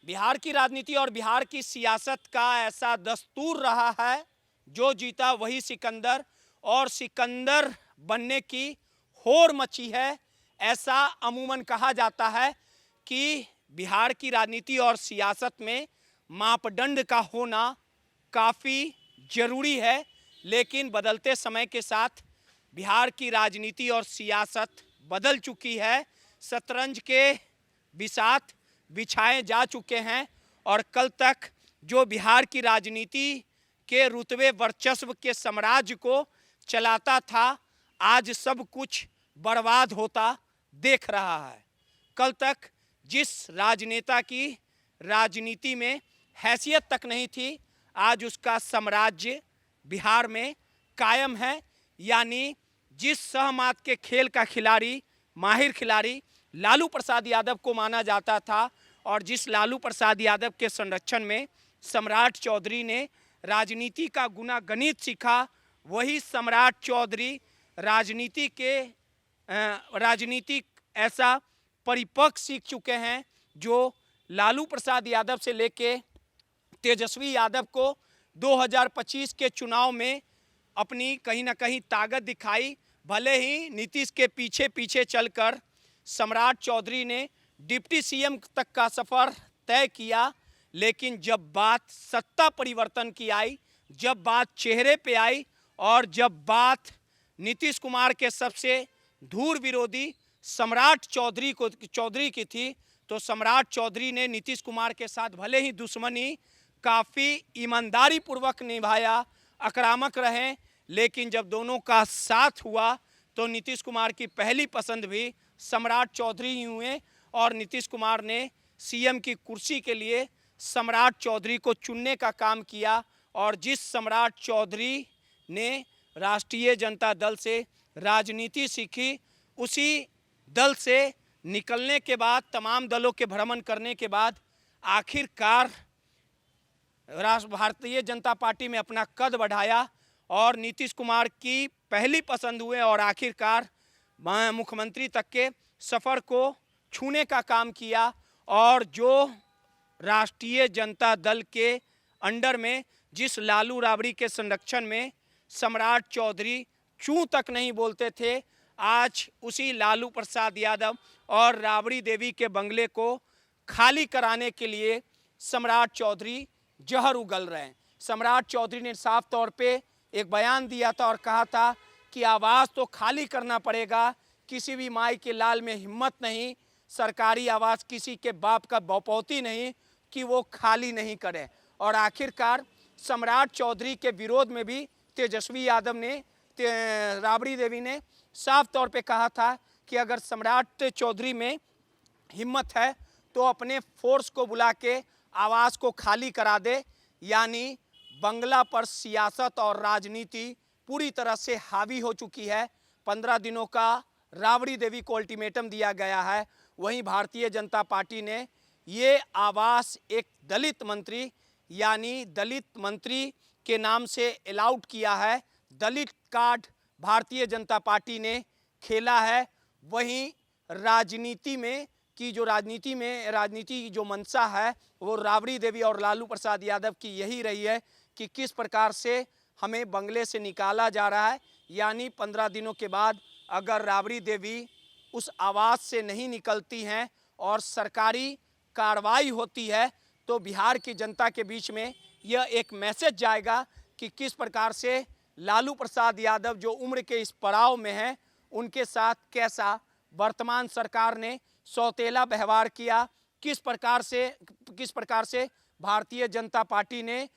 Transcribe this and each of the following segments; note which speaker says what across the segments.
Speaker 1: बिहार की राजनीति और बिहार की सियासत का ऐसा दस्तूर रहा है, जो जीता वही सिकंदर, और सिकंदर बनने की होड़ मची है। ऐसा अमूमन कहा जाता है कि बिहार की राजनीति और सियासत में मापदंड का होना काफ़ी ज़रूरी है, लेकिन बदलते समय के साथ बिहार की राजनीति और सियासत बदल चुकी है। शतरंज के बिसात बिछाए जा चुके हैं और कल तक जो बिहार की राजनीति के रुतबे वर्चस्व के साम्राज्य को चलाता था, आज सब कुछ बर्बाद होता देख रहा है। कल तक जिस राजनेता की राजनीति में हैसियत तक नहीं थी, आज उसका साम्राज्य बिहार में कायम है। यानी जिस सहमात के खेल का खिलाड़ी, माहिर खिलाड़ी लालू प्रसाद यादव को माना जाता था, और जिस लालू प्रसाद यादव के संरक्षण में सम्राट चौधरी ने राजनीति का गुना गणित सीखा, वही सम्राट चौधरी राजनीतिक ऐसा परिपक्व सीख चुके हैं, जो लालू प्रसाद यादव से लेके तेजस्वी यादव को 2025 के चुनाव में अपनी कहीं ना कहीं ताकत दिखाई। भले ही नीतीश के पीछे पीछे चलकर सम्राट चौधरी ने डिप्टी सीएम तक का सफ़र तय किया, लेकिन जब बात सत्ता परिवर्तन की आई, जब बात चेहरे पे आई, और जब बात नीतीश कुमार के सबसे धूर विरोधी सम्राट चौधरी की थी, तो सम्राट चौधरी ने नीतीश कुमार के साथ भले ही दुश्मनी काफ़ी ईमानदारी पूर्वक निभाया, आक्रामक रहे, लेकिन जब दोनों का साथ हुआ तो नीतीश कुमार की पहली पसंद भी सम्राट चौधरी ही हुए, और नीतीश कुमार ने सीएम की कुर्सी के लिए सम्राट चौधरी को चुनने का काम किया। और जिस सम्राट चौधरी ने राष्ट्रीय जनता दल से राजनीति सीखी, उसी दल से निकलने के बाद, तमाम दलों के भ्रमण करने के बाद, आखिरकार भारतीय जनता पार्टी में अपना कद बढ़ाया और नीतीश कुमार की पहली पसंद हुए, और आखिरकार मुख्यमंत्री तक के सफ़र को छूने का काम किया। और जो राष्ट्रीय जनता दल के अंडर में, जिस लालू राबड़ी के संरक्षण में सम्राट चौधरी चूं तक नहीं बोलते थे, आज उसी लालू प्रसाद यादव और राबड़ी देवी के बंगले को खाली कराने के लिए सम्राट चौधरी जहर उगल रहे हैं। सम्राट चौधरी ने साफ तौर पे एक बयान दिया था और कहा था कि आवास तो खाली करना पड़ेगा, किसी भी माई के लाल में हिम्मत नहीं, सरकारी आवास किसी के बाप का बपौती नहीं कि वो खाली नहीं करे। और आखिरकार सम्राट चौधरी के विरोध में भी तेजस्वी यादव ने, राबड़ी देवी ने साफ तौर पे कहा था कि अगर सम्राट चौधरी में हिम्मत है तो अपने फोर्स को बुला के आवास को खाली करा दे। यानी बंगला पर सियासत और राजनीति पूरी तरह से हावी हो चुकी है। 15 दिनों का राबड़ी देवी को अल्टीमेटम दिया गया है। वहीं भारतीय जनता पार्टी ने ये आवास एक दलित मंत्री, यानी दलित मंत्री के नाम से अलाउड किया है। दलित कार्ड भारतीय जनता पार्टी ने खेला है। वहीं राजनीति की जो मंशा है, वो राबड़ी देवी और लालू प्रसाद यादव की यही रही है कि किस प्रकार से हमें बंगले से निकाला जा रहा है। यानी 15 दिनों के बाद अगर राबड़ी देवी उस आवास से नहीं निकलती हैं और सरकारी कार्रवाई होती है, तो बिहार की जनता के बीच में यह एक मैसेज जाएगा कि किस प्रकार से लालू प्रसाद यादव जो उम्र के इस पड़ाव में हैं, उनके साथ कैसा वर्तमान सरकार ने सौतेला व्यवहार किया, किस प्रकार से भारतीय जनता पार्टी ने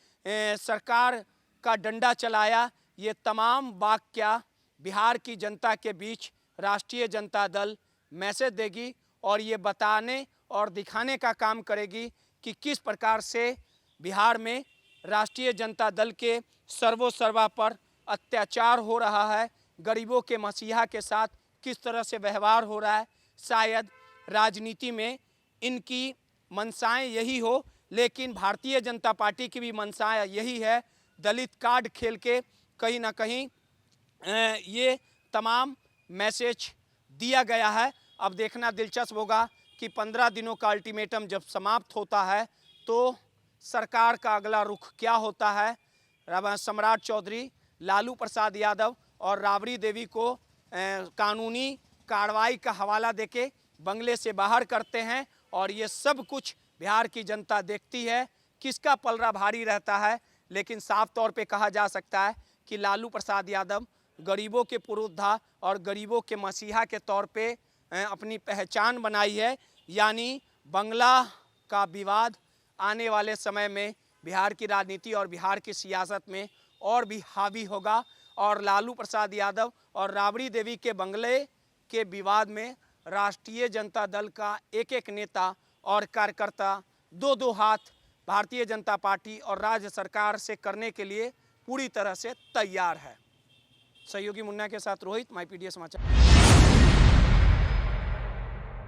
Speaker 1: सरकार का डंडा चलाया। ये तमाम वाकया बिहार की जनता के बीच राष्ट्रीय जनता दल मैसेज देगी और ये बताने और दिखाने का काम करेगी कि किस प्रकार से बिहार में राष्ट्रीय जनता दल के सर्वोसर्वा पर अत्याचार हो रहा है, गरीबों के मसीहा के साथ किस तरह से व्यवहार हो रहा है। शायद राजनीति में इनकी मंशाएं यही हो, लेकिन भारतीय जनता पार्टी की भी मंशाएं यही है। दलित कार्ड खेल के कहीं ना कहीं ये तमाम मैसेज दिया गया है। अब देखना दिलचस्प होगा कि 15 दिनों का अल्टीमेटम जब समाप्त होता है तो सरकार का अगला रुख क्या होता है। सम्राट चौधरी, लालू प्रसाद यादव और राबड़ी देवी को कानूनी कार्रवाई का हवाला देके बंगले से बाहर करते हैं और ये सब कुछ बिहार की जनता देखती है। किसका पलड़ा भारी रहता है, लेकिन साफ तौर पे कहा जा सकता है कि लालू प्रसाद यादव गरीबों के पुरोधा और गरीबों के मसीहा के तौर पे अपनी पहचान बनाई है। यानी बंगला का विवाद आने वाले समय में बिहार की राजनीति और बिहार की सियासत में और भी हावी होगा और लालू प्रसाद यादव और राबड़ी देवी के बंगले के विवाद में राष्ट्रीय जनता दल का एक एक नेता और कार्यकर्ता दो दो हाथ भारतीय जनता पार्टी और राज्य सरकार से करने के लिए पूरी तरह से तैयार है। सहयोगी मुन्ना के साथ रोहित, माई पीडीए समाचार।